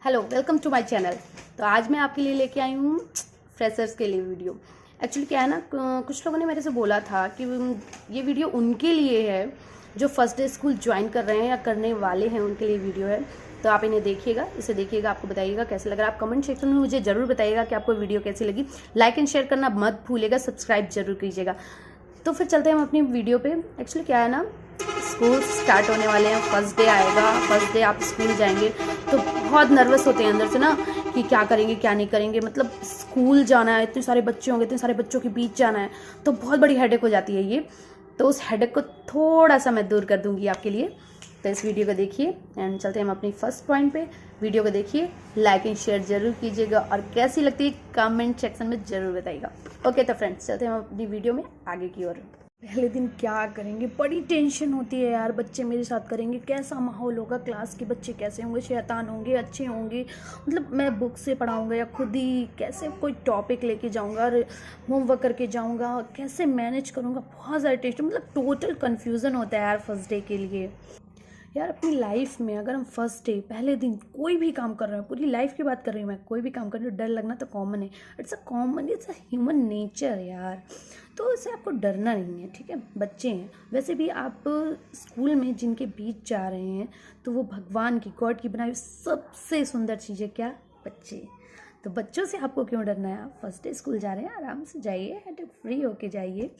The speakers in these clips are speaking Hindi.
Hello, welcome to my channel. तो आज मैं आपके लिए लेके आई हूँ फ्रेशर्स के लिए वीडियो। एक्चुअली क्या है ना, कुछ लोगों ने मेरे से बोला था कि ये वीडियो उनके लिए है जो फर्स्ट डे स्कूल ज्वाइन कर रहे हैं या करने वाले हैं, उनके लिए वीडियो है। तो आप इन्हें देखिएगा, इसे देखिएगा, आपको बताइएगा कैसे लग रहा है। आप कमेंट सेक्शन में मुझे ज़रूर बताइएगा कि आपको वीडियो कैसी लगी। लाइक एंड शेयर करना मत भूलिएगा, सब्सक्राइब जरूर कीजिएगा। तो फिर चलते हैं हम अपनी वीडियो पे। एक्चुअली क्या है ना, स्कूल स्टार्ट होने वाले हैं, फर्स्ट डे आएगा, फर्स्ट डे आप स्कूल जाएंगे तो बहुत नर्वस होते हैं अंदर से ना कि क्या करेंगे क्या नहीं करेंगे। मतलब स्कूल जाना है, इतने सारे बच्चे होंगे, इतने सारे बच्चों के बीच जाना है, तो बहुत बड़ी हेडेक हो जाती है ये। तो उस हेडेक को थोड़ा सा मैं दूर कर दूंगी आपके लिए। तो इस वीडियो को देखिए एंड चलते हैं हम अपनी फर्स्ट पॉइंट पे। वीडियो को देखिए, लाइक एंड शेयर जरूर कीजिएगा और कैसी लगती है कमेंट सेक्शन में जरूर बताइएगा। ओके तो फ्रेंड्स, चलते हैं हम अपनी वीडियो में आगे की ओर। पहले दिन क्या करेंगे, बड़ी टेंशन होती है यार। बच्चे मेरे साथ करेंगे, कैसा माहौल होगा, क्लास के बच्चे कैसे होंगे, शैतान होंगे, अच्छे होंगे। मतलब मैं बुक से पढ़ाऊंगा या खुद ही कैसे कोई टॉपिक लेके जाऊंगा और होमवर्क करके जाऊंगा, कैसे मैनेज करूंगा, बहुत ज़्यादा टेंशन। मतलब टोटल कन्फ्यूज़न होता है यार फर्स्ट डे के लिए। यार अपनी लाइफ में अगर हम फर्स्ट डे पहले दिन कोई भी काम कर रहे हैं, पूरी लाइफ की बात कर रही हूँ मैं, कोई भी काम कर रही हूँ, डर लगना तो कॉमन है। इट्स अ ह्यूमन नेचर यार। तो इससे आपको डरना नहीं है, ठीक है। बच्चे हैं, वैसे भी आप स्कूल में जिनके बीच जा रहे हैं तो वो भगवान की, गॉड की बनाई हुई सबसे सुंदर चीज़ है। क्या? बच्चे। तो बच्चों से आपको क्यों डरना है? आप फर्स्ट डे स्कूल जा रहे हैं, आराम से जाइए, हेडेक फ्री होके जाइए।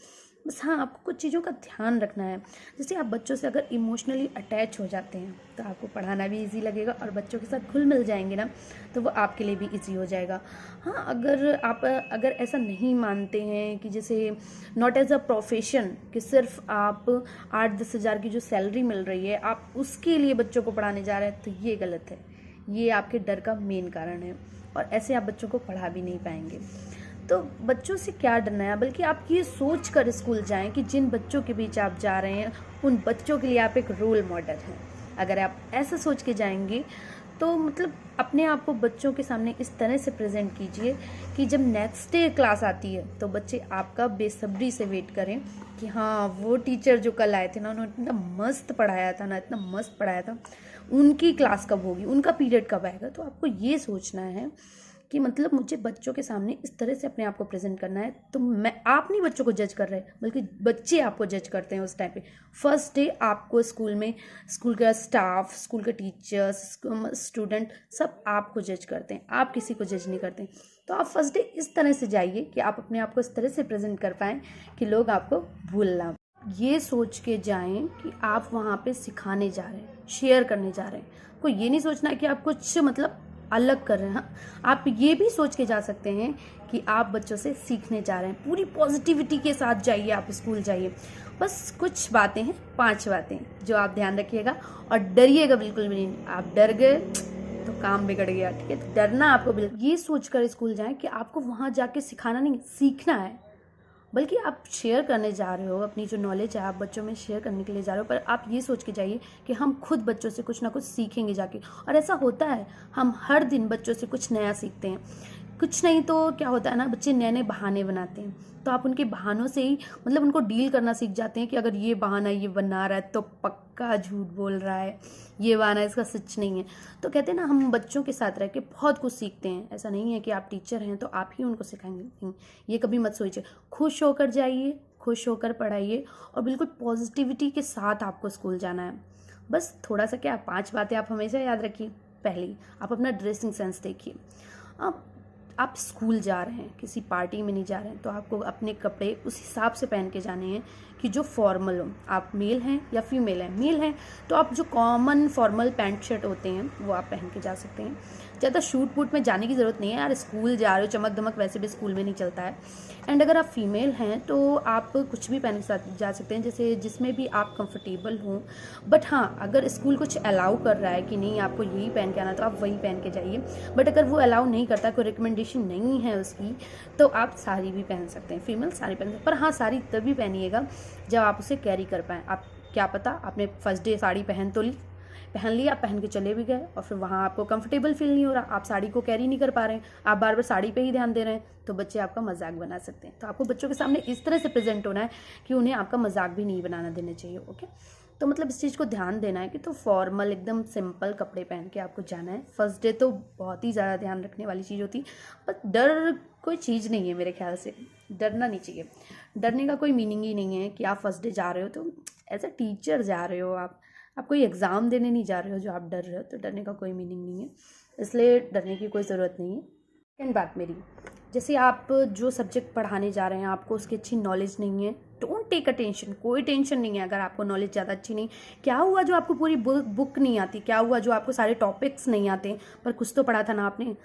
बस हाँ, आपको कुछ चीज़ों का ध्यान रखना है। जैसे आप बच्चों से अगर इमोशनली अटैच हो जाते हैं तो आपको पढ़ाना भी इजी लगेगा और बच्चों के साथ घुल मिल जाएंगे ना, तो वो आपके लिए भी इजी हो जाएगा। हाँ, अगर ऐसा नहीं मानते हैं कि जैसे नॉट एज अ प्रोफेशन, कि सिर्फ आप 8-10 हज़ार की जो सैलरी मिल रही है आप उसके लिए बच्चों को पढ़ाने जा रहे हैं, तो ये गलत है। ये आपके डर का मेन कारण है और ऐसे आप बच्चों को पढ़ा भी नहीं पाएंगे। तो बच्चों से क्या डरना है, बल्कि आप ये सोच कर स्कूल जाएं कि जिन बच्चों के बीच आप जा रहे हैं उन बच्चों के लिए आप एक रोल मॉडल हैं। अगर आप ऐसा सोच के जाएंगे तो मतलब अपने आप को बच्चों के सामने इस तरह से प्रेजेंट कीजिए कि जब नेक्स्ट डे क्लास आती है तो बच्चे आपका बेसब्री से वेट करें कि हाँ, वो टीचर जो कल आए थे ना, उन्होंने इतना मस्त पढ़ाया था ना, इतना मस्त पढ़ाया था, उनकी क्लास कब होगी, उनका पीरियड कब आएगा। तो आपको ये सोचना है कि मतलब मुझे बच्चों के सामने इस तरह से अपने आप को प्रेजेंट करना है। तो आप नहीं बच्चों को जज कर रहे, बल्कि बच्चे आपको जज करते हैं उस टाइम पे। फर्स्ट डे आपको स्कूल में, स्कूल का स्टाफ, स्कूल के टीचर्स, स्टूडेंट सब आपको जज करते हैं, आप किसी को जज नहीं करते। तो आप फर्स्ट डे इस तरह से जाइए कि आप अपने आप को इस तरह से प्रेजेंट कर पाएँ कि लोग आपको भूल ना। ये सोच के जाएं कि आप वहाँ पे सिखाने जा रहे हैं, शेयर करने जा रहे हैं। कोई ये नहीं सोचना कि आप कुछ मतलब अलग कर रहे हैं। आप ये भी सोच के जा सकते हैं कि आप बच्चों से सीखने जा रहे हैं। पूरी पॉजिटिविटी के साथ जाइए, आप स्कूल जाइए। बस कुछ बातें हैं, 5 बातें जो आप ध्यान रखिएगा और डरिएगा बिल्कुल भी नहीं। आप डर गए तो काम बिगड़ गया, ठीक है। तो डरना आपको बिल्कुल, ये सोचकर स्कूल जाएं कि आपको वहाँ जाके सिखाना नहीं, सीखना है। बल्कि आप शेयर करने जा रहे हो, अपनी जो नॉलेज है आप बच्चों में शेयर करने के लिए जा रहे हो। पर आप ये सोच के जाइए कि हम खुद बच्चों से कुछ ना कुछ सीखेंगे जाके। और ऐसा होता है, हम हर दिन बच्चों से कुछ नया सीखते हैं। कुछ नहीं तो क्या होता है ना, बच्चे नए नए बहाने बनाते हैं, तो आप उनके बहानों से ही मतलब उनको डील करना सीख जाते हैं कि अगर ये बहाना ये बना रहा है तो पक्का झूठ बोल रहा है, ये बहाना इसका सच नहीं है। तो कहते हैं ना, हम बच्चों के साथ रह के बहुत कुछ सीखते हैं। ऐसा नहीं है कि आप टीचर हैं तो आप ही उनको सिखाएंगे, ये कभी मत सोचिए। खुश होकर जाइए, खुश होकर पढ़ाइए और बिल्कुल पॉजिटिविटी के साथ आपको स्कूल जाना है। बस थोड़ा सा क्या, 5 बातें आप हमेशा याद रखिए। पहली, आप अपना ड्रेसिंग सेंस देखिए। अब आप स्कूल जा रहे हैं, किसी पार्टी में नहीं जा रहे हैं, तो आपको अपने कपड़े उस हिसाब से पहन के जाने हैं कि जो फॉर्मल हो। आप मेल हैं या फीमेल हैं, मेल हैं तो आप जो कॉमन फॉर्मल पैंट शर्ट होते हैं वो आप पहन के जा सकते हैं। ज़्यादा शूट वूट में जाने की ज़रूरत नहीं है यार, स्कूल जा रहे हो, चमक दमक वैसे भी स्कूल में नहीं चलता है। एंड अगर आप फीमेल हैं तो आप कुछ भी पहन के साथ जा सकते हैं, जैसे जिसमें भी आप कंफर्टेबल हों। बट हाँ, अगर स्कूल कुछ अलाउ कर रहा है कि नहीं आपको यही पहन के आना, तो आप वही पहन के जाइए। बट अगर वो अलाउ नहीं करता, कोई रिकमेंडेशन नहीं है उसकी, तो आप साड़ी भी पहन सकते हैं, फीमेल साड़ी पहन सकते हैं। पर हाँ, साड़ी तभी पहनिएगा जब आप उसे कैरी कर पाएँ। आप क्या पता आपने फर्स्ट डे साड़ी पहन लिया, आप पहन के चले भी गए और फिर वहाँ आपको कंफर्टेबल फील नहीं हो रहा, आप साड़ी को कैरी नहीं कर पा रहे हैं, आप बार बार साड़ी पे ही ध्यान दे रहे हैं, तो बच्चे आपका मजाक बना सकते हैं। तो आपको बच्चों के सामने इस तरह से प्रेजेंट होना है कि उन्हें आपका मजाक भी नहीं बनाना देना चाहिए। ओके, तो मतलब इस चीज़ को ध्यान देना है कि तो फॉर्मल एकदम सिंपल कपड़े पहन के आपको जाना है। फर्स्ट डे तो बहुत ही ज़्यादा ध्यान रखने वाली चीज़ होती है, पर डर कोई चीज़ नहीं है मेरे ख्याल से, डरना नहीं चाहिए। डरने का कोई मीनिंग ही नहीं है कि आप फर्स्ट डे जा रहे हो तो एज अ टीचर जा रहे हो, आप कोई एग्ज़ाम देने नहीं जा रहे हो जो आप डर रहे हो, तो डरने का कोई मीनिंग नहीं है, इसलिए डरने की कोई ज़रूरत नहीं है। सेकेंड बात मेरी, जैसे आप जो सब्जेक्ट पढ़ाने जा रहे हैं आपको उसकी अच्छी नॉलेज नहीं है, डोंट टेक अ टेंशन, कोई टेंशन नहीं है अगर आपको नॉलेज ज़्यादा अच्छी नहीं। क्या हुआ जो आपको पूरी बुक नहीं आती, क्या हुआ जो आपको सारे टॉपिक्स नहीं आते, पर कुछ तो पढ़ा था ना आपने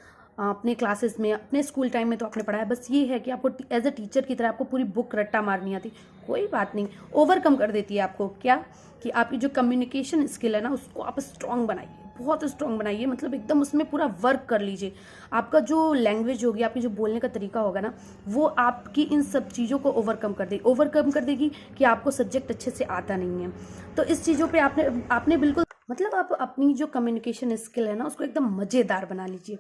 अपने क्लासेस में, अपने स्कूल टाइम में तो आपने पढ़ा है। बस ये है कि आपको एज अ टीचर की तरह आपको पूरी बुक रट्टा मारनी आती, कोई बात नहीं, ओवरकम कर देती है आपको। क्या कि आपकी जो कम्युनिकेशन स्किल है ना उसको आप स्ट्रांग बनाइए, बहुत स्ट्रांग बनाइए, मतलब एकदम उसमें पूरा वर्क कर लीजिए। आपका जो लैंग्वेज होगी, आपकी जो बोलने का तरीका होगा ना, वो आपकी इन सब चीज़ों को ओवरकम कर देगी कि आपको सब्जेक्ट अच्छे से आता नहीं है। तो इस चीज़ों पे आपने बिल्कुल मतलब आप अपनी जो कम्युनिकेशन स्किल है ना उसको एकदम मज़ेदार बना लीजिए।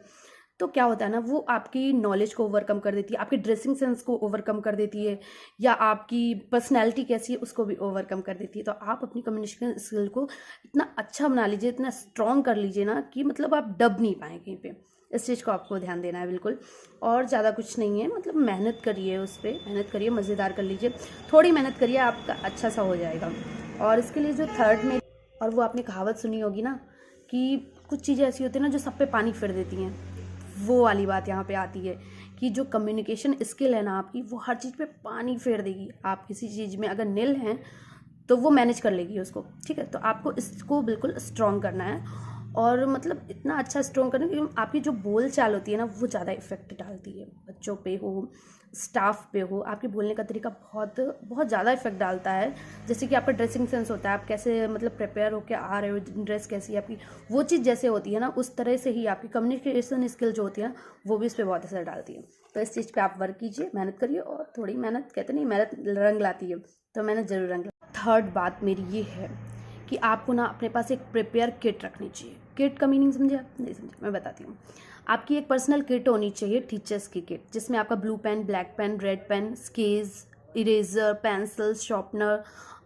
तो क्या होता है ना, वो आपकी नॉलेज को ओवरकम कर देती है, आपकी ड्रेसिंग सेंस को ओवरकम कर देती है, या आपकी पर्सनैलिटी कैसी है उसको भी ओवरकम कर देती है। तो आप अपनी कम्युनिकेशन स्किल को इतना अच्छा बना लीजिए, इतना स्ट्रॉन्ग कर लीजिए ना कि मतलब आप दब नहीं पाए कहीं पे। इस चीज़ को आपको ध्यान देना है बिल्कुल, और ज़्यादा कुछ नहीं है, मतलब मेहनत करिए, उस पर मेहनत करिए, मज़ेदार कर लीजिए, थोड़ी मेहनत करिए, आपका अच्छा सा हो जाएगा। और इसके लिए जो थर्ड में, और वो आपने कहावत सुनी होगी ना कि कुछ चीज़ें ऐसी होती हैं ना जो सब पे पानी फिर देती हैं, वो वाली बात यहाँ पे आती है कि जो कम्युनिकेशन स्किल है ना आपकी, वो हर चीज़ पे पानी फेर देगी। आप किसी चीज़ में अगर निल हैं तो वो मैनेज कर लेगी उसको, ठीक है। तो आपको इसको बिल्कुल स्ट्रॉन्ग करना है, और मतलब इतना अच्छा स्ट्रॉन्ग करना कि आपकी जो बोल चाल होती है ना वो ज़्यादा इफेक्ट डालती है, बच्चों पे हो, स्टाफ पे हो, आपके बोलने का तरीका बहुत बहुत ज़्यादा इफेक्ट डालता है। जैसे कि आपका ड्रेसिंग सेंस होता है, आप कैसे मतलब प्रिपेयर होकर आ रहे हो, ड्रेस कैसी है आपकी, वो चीज़ जैसे होती है ना उस तरह से ही आपकी कम्युनिकेशन स्किल जो होती है वो भी इस पर बहुत असर डालती है। तो इस चीज़ पे आप वर्क कीजिए, मेहनत करिए, और थोड़ी मेहनत, कहते नहीं मेहनत रंग लाती है, तो मेहनत जरूर रंग। थर्ड बात मेरी ये है कि आपको ना अपने पास एक प्रिपेयर किट रखनी चाहिए। किट का मीनिंग समझे आप? नहीं समझे, मैं बताती हूँ। आपकी एक पर्सनल किट होनी चाहिए, टीचर्स की किट, जिसमें आपका blue pen, black pen, red pen, स्केज, इरेजर, पेंसिल, शार्पनर,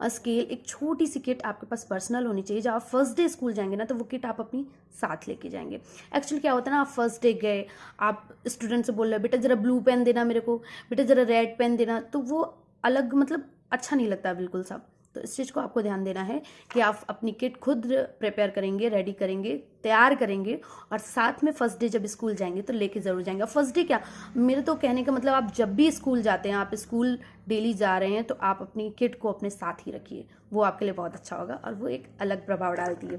स्केल, एक छोटी सी किट आपके पास पर्सनल होनी चाहिए। जब आप फर्स्ट डे स्कूल जाएंगे ना तो वो किट आप अपनी साथ लेके जाएंगे। एक्चुअली क्या होता है ना, आप फर्स्ट डे गए, आप स्टूडेंट से बोल रहे हो बेटा ज़रा ब्लू पेन देना मेरे को, बेटा ज़रा रेड पेन देना, तो वो अलग मतलब अच्छा नहीं लगता बिल्कुल सब। तो इस चीज़ को आपको ध्यान देना है कि आप अपनी किट खुद प्रिपेयर करेंगे, रेडी करेंगे, तैयार करेंगे, और साथ में फर्स्ट डे जब स्कूल जाएंगे तो लेके ज़रूर जाएंगे। फर्स्ट डे क्या, मेरे तो कहने का मतलब आप जब भी स्कूल जाते हैं, आप स्कूल डेली जा रहे हैं, तो आप अपनी किट को अपने साथ ही रखिए, वो आपके लिए बहुत अच्छा होगा और वो एक अलग प्रभाव डालती है।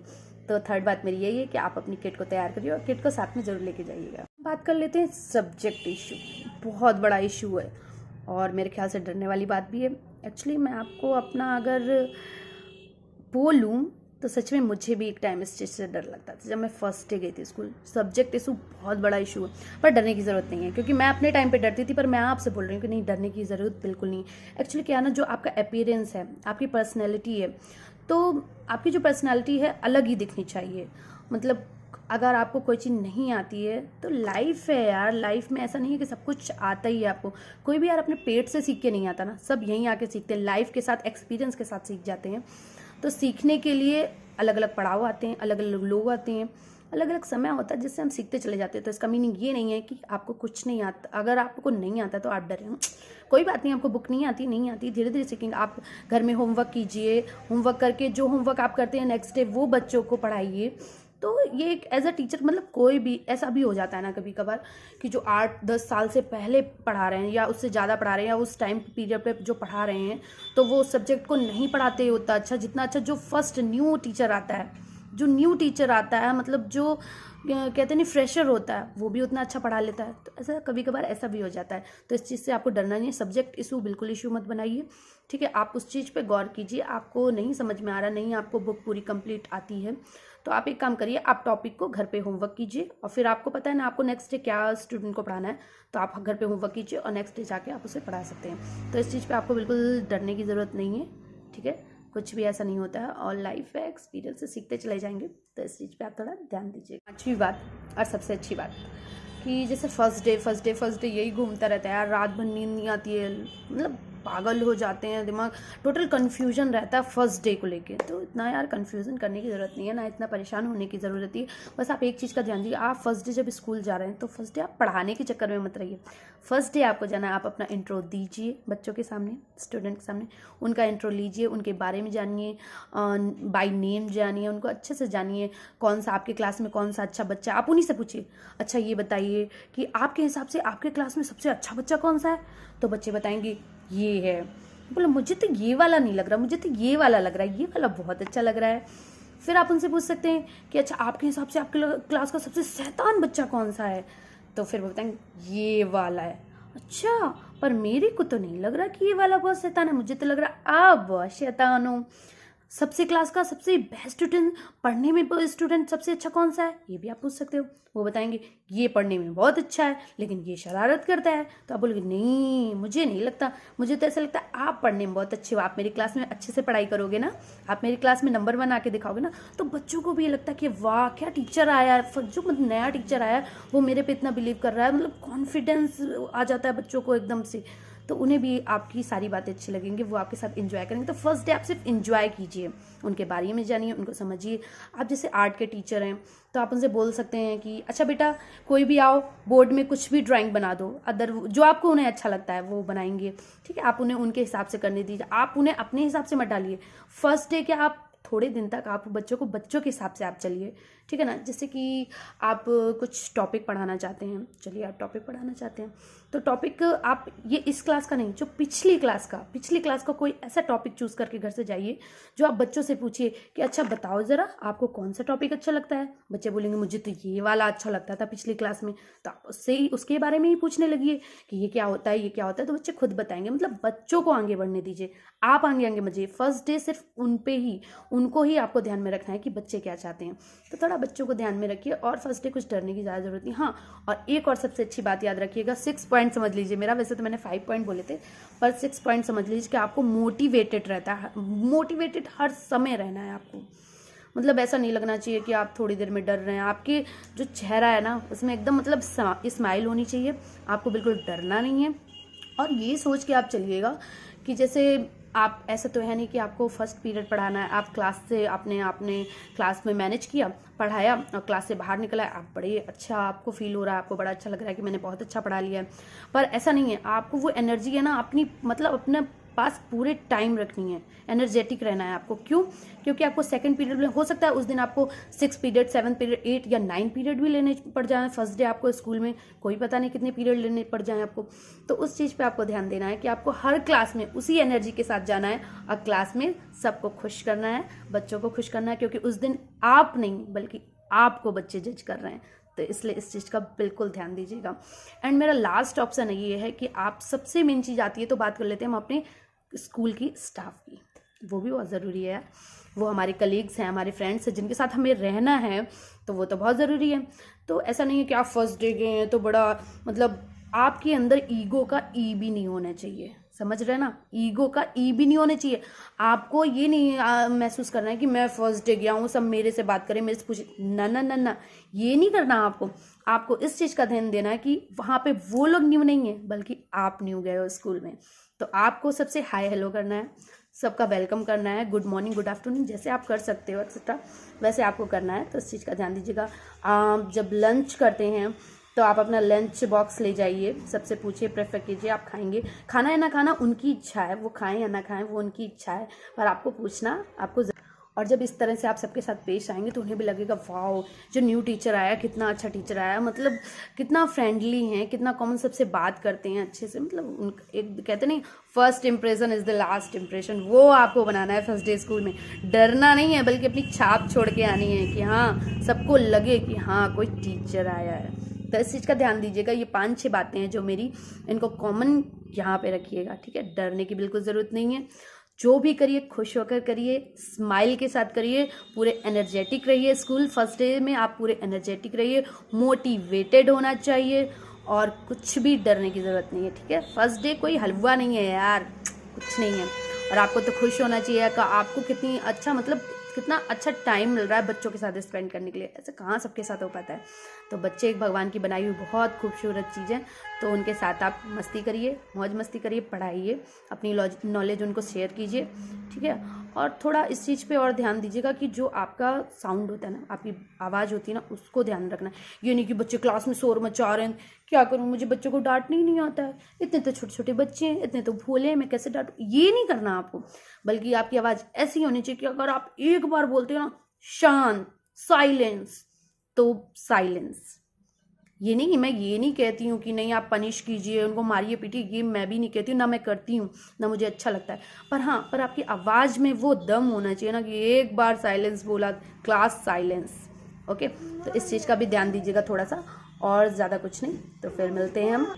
तो थर्ड बात मेरी यही है कि आप अपनी किट को तैयार करिए और किट को साथ में ज़रूर लेके जाइएगा। बात कर लेते हैं सब्जेक्ट इशू, बहुत बड़ा इशू है और मेरे ख्याल से डरने वाली बात भी है। एक्चुअली मैं आपको अपना अगर बोलूँ तो सच में मुझे भी एक टाइम इस चीज़ से डर लगता था जब मैं फर्स्ट डे गई थी स्कूल। सब्जेक्ट इशू बहुत बड़ा इशू है, पर डरने की ज़रूरत नहीं है, क्योंकि मैं अपने टाइम पे डरती थी, पर मैं आपसे बोल रही हूँ कि नहीं, डरने की ज़रूरत बिल्कुल नहीं। एक्चुअली क्या है ना, जो आपका अपीयरेंस है, आपकी पर्सनैलिटी है, तो आपकी जो पर्सनैलिटी है अलग ही दिखनी चाहिए। मतलब अगर आपको कोई चीज़ नहीं आती है तो लाइफ है यार, लाइफ में ऐसा नहीं है कि सब कुछ आता ही है आपको। कोई भी यार अपने पेट से सीख के नहीं आता ना, सब यहीं आके सीखते हैं, लाइफ के साथ, एक्सपीरियंस के साथ सीख जाते हैं। तो सीखने के लिए अलग अलग पड़ाव आते हैं, अलग अलग लोग आते हैं, अलग अलग समय होता है जिससे हम सीखते चले जाते हैं। तो इसका मीनिंग ये नहीं है कि आपको कुछ नहीं आता। अगर आपको नहीं आता तो आप डरें, कोई बात नहीं, आपको बुक नहीं आती, धीरे धीरे सीखेंगे। आप घर में होमवर्क कीजिए, होमवर्क करके जो होमवर्क आप करते हैं नेक्स्ट डे वो बच्चों को पढ़ाइए। तो ये एक एज अ टीचर, मतलब कोई भी ऐसा भी हो जाता है ना कभी कभार कि जो 8-10 साल से पहले पढ़ा रहे हैं या उससे ज़्यादा पढ़ा रहे हैं या उस टाइम पीरियड पे जो पढ़ा रहे हैं, तो वो सब्जेक्ट को नहीं पढ़ाते उतना अच्छा जितना अच्छा जो फर्स्ट न्यू टीचर आता है। जो न्यू टीचर आता है, मतलब जो कहते नहीं फ्रेशर होता है, वो भी उतना अच्छा पढ़ा लेता है। तो ऐसा कभी कभार ऐसा भी हो जाता है। तो इस चीज़ से आपको डरना नहीं है। सब्जेक्ट इशू बिल्कुल इशू मत बनाइए, ठीक है। आप उस चीज़ पे गौर कीजिए। आपको नहीं समझ में आ रहा, नहीं आपको बुक पूरी कंप्लीट आती है, तो आप एक काम करिए, आप टॉपिक को घर पे होमवर्क कीजिए, और फिर आपको पता है ना आपको नेक्स्ट डे क्या स्टूडेंट को पढ़ाना है, तो आप घर पे होमवर्क कीजिए और नेक्स्ट डे जाके आप उसे पढ़ा सकते हैं। तो इस चीज़ पे आपको बिल्कुल डरने की ज़रूरत नहीं है, ठीक है। कुछ भी ऐसा नहीं होता है और लाइफ है, एक्सपीरियंस से सीखते चले जाएंगे। तो इस चीज़ पे आप थोड़ा ध्यान दीजिए। पांचवी बात और सबसे अच्छी बात कि जैसे फर्स्ट डे यही घूमता रहता है यार, रात भर नींद नहीं आती है, मतलब पागल हो जाते हैं, दिमाग टोटल कन्फ्यूजन रहता है फर्स्ट डे को लेके। तो इतना यार कन्फ्यूजन करने की ज़रूरत नहीं है, ना इतना परेशान होने की ज़रूरत है। बस आप एक चीज़ का ध्यान दीजिए, आप फर्स्ट डे जब स्कूल जा रहे हैं तो फर्स्ट डे आप पढ़ाने के चक्कर में मत रहिए। फर्स्ट डे आपको जाना है, आप अपना इंट्रो दीजिए बच्चों के सामने, स्टूडेंट के सामने, उनका इंट्रो लीजिए, उनके बारे में जानिए, बाय नेम जानिए, उनको अच्छे से जानिए, कौन सा आपके क्लास में कौन सा अच्छा बच्चा, आप उन्हीं से पूछिए, अच्छा ये बताइए कि आपके हिसाब से आपके क्लास में सबसे अच्छा बच्चा कौन सा है। तो बच्चे बताएंगे ये है, बोलो मुझे तो ये वाला नहीं लग रहा, मुझे तो ये वाला लग रहा है, ये वाला बहुत अच्छा लग रहा है। फिर आप उनसे पूछ सकते हैं कि अच्छा आपके हिसाब से आपके क्लास का सबसे शैतान बच्चा कौन सा है। तो फिर वो बताएंगे ये वाला है। अच्छा पर मेरे को तो नहीं लग रहा कि ये वाला बहुत शैतान है, मुझे तो लग रहा आप बहुत शैतान हो। सबसे क्लास का सबसे बेस्ट स्टूडेंट, पढ़ने में स्टूडेंट सबसे अच्छा कौन सा है, ये भी आप पूछ सकते हो। वो बताएंगे ये पढ़ने में बहुत अच्छा है लेकिन ये शरारत करता है। तो आप बोलोगे नहीं मुझे नहीं लगता, मुझे तो ऐसा लगता है आप पढ़ने में बहुत अच्छे हो, आप मेरी क्लास में अच्छे से पढ़ाई करोगे ना, आप मेरी क्लास में नंबर 1 आके दिखाओगे ना। तो बच्चों को भी ये लगता है कि वाह क्या टीचर आया है, जो नया टीचर आया है वो मेरे पे इतना बिलीव कर रहा है, मतलब कॉन्फिडेंस आ जाता है बच्चों को एकदम से। तो उन्हें भी आपकी सारी बातें अच्छी लगेंगी, वो आपके साथ एंजॉय करेंगे। तो फर्स्ट डे आप सिर्फ एंजॉय कीजिए, उनके बारे में जानिए, उनको समझिए। आप जैसे आर्ट के टीचर हैं तो आप उनसे बोल सकते हैं कि अच्छा बेटा कोई भी आओ, बोर्ड में कुछ भी ड्राइंग बना दो, अदर जो आपको उन्हें अच्छा लगता है वो बनाएंगे, ठीक है। आप उन्हें उनके हिसाब से करने दीजिए, आप उन्हें अपने हिसाब से मत डालिए। फर्स्ट डे क्या आप थोड़े दिन तक आप बच्चों को बच्चों के हिसाब से आप चलिए, ठीक है ना। जैसे कि आप कुछ टॉपिक पढ़ाना चाहते हैं, चलिए आप टॉपिक पढ़ाना चाहते हैं तो टॉपिक आप ये इस क्लास का नहीं, जो पिछली क्लास का कोई ऐसा टॉपिक चूज करके घर से जाइए जो आप बच्चों से पूछिए कि अच्छा बताओ ज़रा आपको कौन सा टॉपिक अच्छा लगता है। बच्चे बोलेंगे मुझे तो ये वाला अच्छा लगता था पिछली क्लास में, तो आप उससे ही उसके बारे में ही पूछने लगिए कि ये क्या होता है, ये क्या होता है। तो बच्चे खुद बताएंगे, मतलब बच्चों को आगे बढ़ने दीजिए, आप आगे बढ़िए। फर्स्ट डे सिर्फ उन पे ही, उनको ही आपको ध्यान में रखना है कि बच्चे क्या चाहते हैं। तो थोड़ा बच्चों को ध्यान में रखिए और फर्स्ट डे कुछ डरने की ज़्यादा जरूरत नहीं। हाँ और एक और सबसे अच्छी बात याद रखिएगा, 6 पॉइंट समझ लीजिए मेरा, वैसे तो मैंने 5 पॉइंट बोले थे पर 6 पॉइंट समझ लीजिए कि आपको मोटिवेटेड रहता है, मोटिवेटेड हर समय रहना है आपको। मतलब ऐसा नहीं लगना चाहिए कि आप थोड़ी देर में डर रहे हैं, आपके जो चेहरा है ना उसमें एकदम मतलब स्माइल होनी चाहिए, आपको बिल्कुल डरना नहीं है। और ये सोच के आप चलिएगा कि जैसे आप ऐसा तो है नहीं कि आपको फर्स्ट पीरियड पढ़ाना है, आप क्लास से आपने क्लास में मैनेज किया, पढ़ाया और क्लास से बाहर निकला, आप बड़े अच्छा आपको फील हो रहा है, आपको बड़ा अच्छा लग रहा है कि मैंने बहुत अच्छा पढ़ा लिया है। पर ऐसा नहीं है, आपको वो एनर्जी है ना अपनी मतलब अपने पास पूरे टाइम रखनी है, एनर्जेटिक रहना है आपको। क्यों? क्योंकि आपको सेकंड पीरियड में हो सकता है उस दिन आपको 6 पीरियड, 7 पीरियड, 8 या 9 पीरियड भी लेने पड़ जाए फर्स्ट डे आपको स्कूल में, कोई पता नहीं कितने पीरियड लेने पड़ जाए आपको। तो उस चीज़ पे आपको ध्यान देना है कि आपको हर क्लास में उसी एनर्जी के साथ जाना है और क्लास में सबको खुश करना है, बच्चों को खुश करना है, क्योंकि उस दिन आप नहीं बल्कि आपको बच्चे जज कर रहे हैं। तो इसलिए इस चीज़ का बिल्कुल ध्यान दीजिएगा। एंड मेरा लास्ट ऑप्शन ये है कि आप सबसे मेन चीज़ आती है, तो बात कर लेते हैं हम अपने स्कूल की स्टाफ की, वो भी बहुत ज़रूरी है। वो हमारे कलीग्स हैं, हमारे फ्रेंड्स हैं, जिनके साथ हमें रहना है, तो वो तो बहुत ज़रूरी है। तो ऐसा नहीं है कि आप फर्स्ट डे गए हैं तो बड़ा मतलब आपके अंदर ईगो का ई भी नहीं होना चाहिए, समझ रहे ना, ईगो का ई भी नहीं होना चाहिए। आपको ये नहीं महसूस करना है कि मैं फर्स्ट डे गया हूँ सब मेरे से बात करें, मेरे से पूछे, ना ना ना ना, ये नहीं करना आपको इस चीज़ का ध्यान देना है कि वहाँ पे वो लोग न्यू नहीं है बल्कि आप न्यू गए हो स्कूल में। तो आपको सबसे हाय हेलो करना है, सबका वेलकम करना है, गुड मॉर्निंग गुड आफ्टरनून जैसे आप कर सकते हो एक्सेट्रा वैसे आपको करना है। तो इस चीज़ का ध्यान दीजिएगा। जब लंच करते हैं तो आप अपना लंच बॉक्स ले जाइए, सबसे पूछिए, प्रेफर कीजिए आप खाएंगे, खाना या ना खाना उनकी इच्छा है, वो खाएं या ना खाएं वो उनकी इच्छा है, पर आपको पूछना आपको। और जब इस तरह से आप सबके साथ पेश आएंगे तो उन्हें भी लगेगा वाओ जो न्यू टीचर आया कितना अच्छा टीचर आया, मतलब कितना फ्रेंडली हैं, कितना कॉमन सबसे बात करते हैं अच्छे से। मतलब एक कहते नहीं first impression is the last impression, वो आपको बनाना है फर्स्ट डे स्कूल में। डरना नहीं है बल्कि अपनी छाप छोड़ के आनी है कि हाँ सबको लगे कि हाँ कोई टीचर आया है। तो इस चीज़ का ध्यान दीजिएगा। ये 5-6 बातें हैं जो मेरी, इनको कॉमन यहाँ पे रखिएगा, ठीक है। डरने की बिल्कुल ज़रूरत नहीं है, जो भी करिए खुश होकर करिए, स्माइल के साथ करिए, पूरे एनर्जेटिक रहिए। स्कूल फर्स्ट डे में आप पूरे एनर्जेटिक रहिए, मोटिवेटेड होना चाहिए और कुछ भी डरने की ज़रूरत नहीं है, ठीक है। फर्स्ट डे कोई हलवा नहीं है यार, कुछ नहीं है। और आपको तो खुश होना चाहिए कि आपको कितनी अच्छा मतलब कितना अच्छा टाइम मिल रहा है बच्चों के साथ स्पेंड करने के लिए। ऐसे कहाँ सबके साथ हो पाता है। तो बच्चे एक भगवान की बनाई हुई बहुत खूबसूरत चीज़ है, तो उनके साथ आप मस्ती करिए, मौज मस्ती करिए, पढ़ाइए, अपनी नॉलेज उनको शेयर कीजिए, ठीक है। और थोड़ा इस चीज़ पे और ध्यान दीजिएगा कि जो आपका साउंड होता है ना, आपकी आवाज़ होती है ना, उसको ध्यान रखना। ये नहीं कि बच्चे क्लास में शोर मचा रहे हैं, क्या करूँ, मुझे बच्चों को डांटना ही नहीं आता है, इतने तो छोटे छोटे बच्चे हैं, इतने तो भोले हैं, मैं कैसे डांटूँ। ये नहीं करना आपको, बल्कि आपकी आवाज़ ऐसी होनी चाहिए कि अगर आप एक बार बोलते हो ना शांत, साइलेंस, तो साइलेंस। ये नहीं, मैं ये नहीं कहती हूँ कि नहीं आप पनिश कीजिए, उनको मारिए पीटिए, ये मैं भी नहीं कहती हूँ, ना मैं करती हूँ, ना मुझे अच्छा लगता है। पर हाँ, पर आपकी आवाज़ में वो दम होना चाहिए ना कि एक बार साइलेंस बोला, क्लास साइलेंस। ओके, तो इस चीज़ का भी ध्यान दीजिएगा थोड़ा सा, और ज़्यादा कुछ नहीं। तो फिर मिलते हैं हम।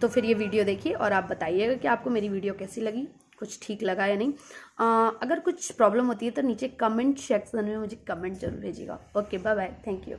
तो फिर ये वीडियो देखिए और आप बताइएगा कि आपको मेरी वीडियो कैसी लगी, कुछ ठीक लगा या नहीं। अगर कुछ प्रॉब्लम होती है तो नीचे कमेंट सेक्शन में मुझे कमेंट जरूर भेजिएगा। Okay, bye bye, thank you.